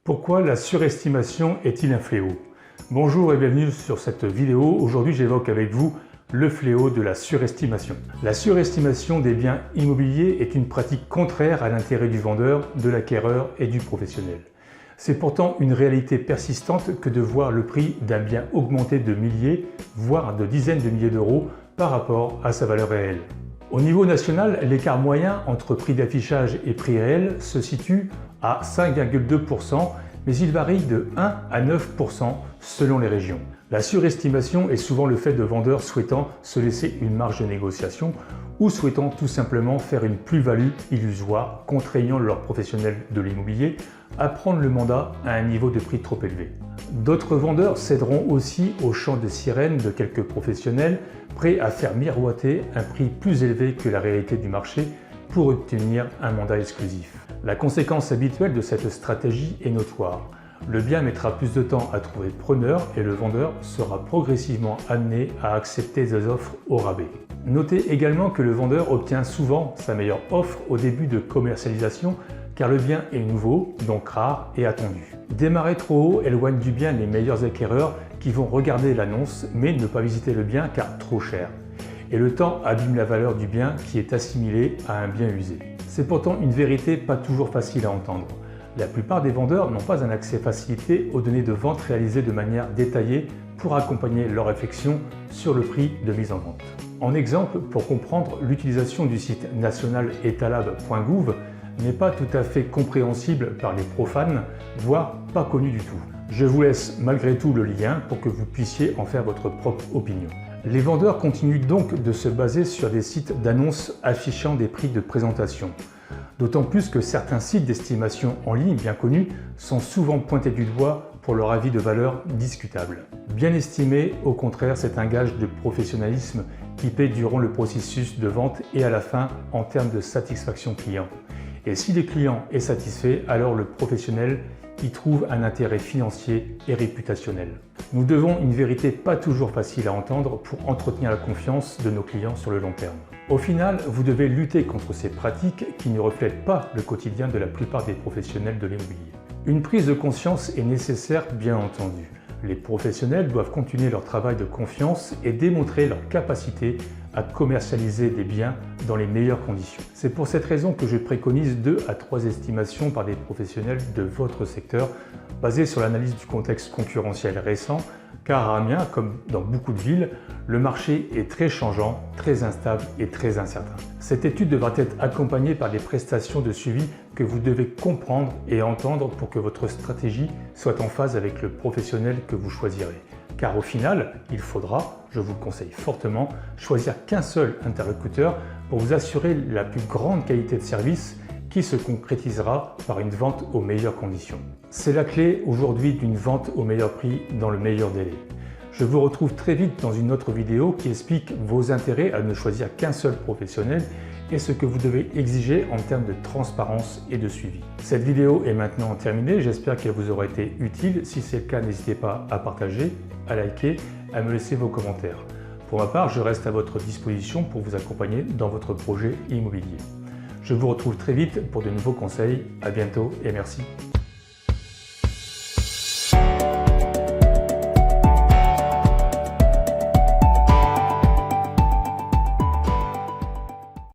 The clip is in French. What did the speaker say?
Pourquoi la surestimation est-il un fléau? Bonjour et bienvenue sur cette vidéo. Aujourd'hui, j'évoque avec vous le fléau de la surestimation. La surestimation des biens immobiliers est une pratique contraire à l'intérêt du vendeur, de l'acquéreur et du professionnel. C'est pourtant une réalité persistante que de voir le prix d'un bien augmenter de milliers, voire de dizaines de milliers d'euros par rapport à sa valeur réelle. Au niveau national, l'écart moyen entre prix d'affichage et prix réel se situe à 5,2%, mais il varie de 1 à 9% selon les régions. La surestimation est souvent le fait de vendeurs souhaitant se laisser une marge de négociation ou souhaitant tout simplement faire une plus-value illusoire, contraignant leurs professionnels de l'immobilier à prendre le mandat à un niveau de prix trop élevé. D'autres vendeurs céderont aussi au chant de sirène de quelques professionnels prêts à faire miroiter un prix plus élevé que la réalité du marché pour obtenir un mandat exclusif. La conséquence habituelle de cette stratégie est notoire. Le bien mettra plus de temps à trouver preneur et le vendeur sera progressivement amené à accepter des offres au rabais. Notez également que le vendeur obtient souvent sa meilleure offre au début de commercialisation car le bien est nouveau, donc rare et attendu. Démarrer trop haut éloigne du bien les meilleurs acquéreurs qui vont regarder l'annonce mais ne pas visiter le bien car trop cher. Et le temps abîme la valeur du bien qui est assimilé à un bien usé. C'est pourtant une vérité pas toujours facile à entendre. La plupart des vendeurs n'ont pas un accès facilité aux données de vente réalisées de manière détaillée pour accompagner leur réflexion sur le prix de mise en vente. En exemple, pour comprendre, l'utilisation du site national etalab.gouv n'est pas tout à fait compréhensible par les profanes, voire pas connu du tout. Je vous laisse malgré tout le lien pour que vous puissiez en faire votre propre opinion. Les vendeurs continuent donc de se baser sur des sites d'annonces affichant des prix de présentation. D'autant plus que certains sites d'estimation en ligne bien connus sont souvent pointés du doigt pour leur avis de valeur discutable. Bien estimé, au contraire, c'est un gage de professionnalisme qui paie durant le processus de vente et à la fin en termes de satisfaction client. Et si le client est satisfait, alors le professionnel y trouve un intérêt financier et réputationnel. Nous devons une vérité pas toujours facile à entendre pour entretenir la confiance de nos clients sur le long terme. Au final, vous devez lutter contre ces pratiques qui ne reflètent pas le quotidien de la plupart des professionnels de l'immobilier. Une prise de conscience est nécessaire, bien entendu. Les professionnels doivent continuer leur travail de confiance et démontrer leur capacité à commercialiser des biens dans les meilleures conditions. C'est pour cette raison que je préconise 2 à 3 estimations par des professionnels de votre secteur basées sur l'analyse du contexte concurrentiel récent, car à Amiens, comme dans beaucoup de villes, le marché est très changeant, très instable et très incertain. Cette étude devra être accompagnée par des prestations de suivi que vous devez comprendre et entendre pour que votre stratégie soit en phase avec le professionnel que vous choisirez. Car au final, il faudra, je vous le conseille fortement, choisir qu'un seul interlocuteur pour vous assurer la plus grande qualité de service qui se concrétisera par une vente aux meilleures conditions. C'est la clé aujourd'hui d'une vente au meilleur prix dans le meilleur délai. Je vous retrouve très vite dans une autre vidéo qui explique vos intérêts à ne choisir qu'un seul professionnel et ce que vous devez exiger en termes de transparence et de suivi. Cette vidéo est maintenant terminée, j'espère qu'elle vous aura été utile. Si c'est le cas, n'hésitez pas à partager, à liker, à me laisser vos commentaires. Pour ma part, je reste à votre disposition pour vous accompagner dans votre projet immobilier. Je vous retrouve très vite pour de nouveaux conseils. À bientôt et merci.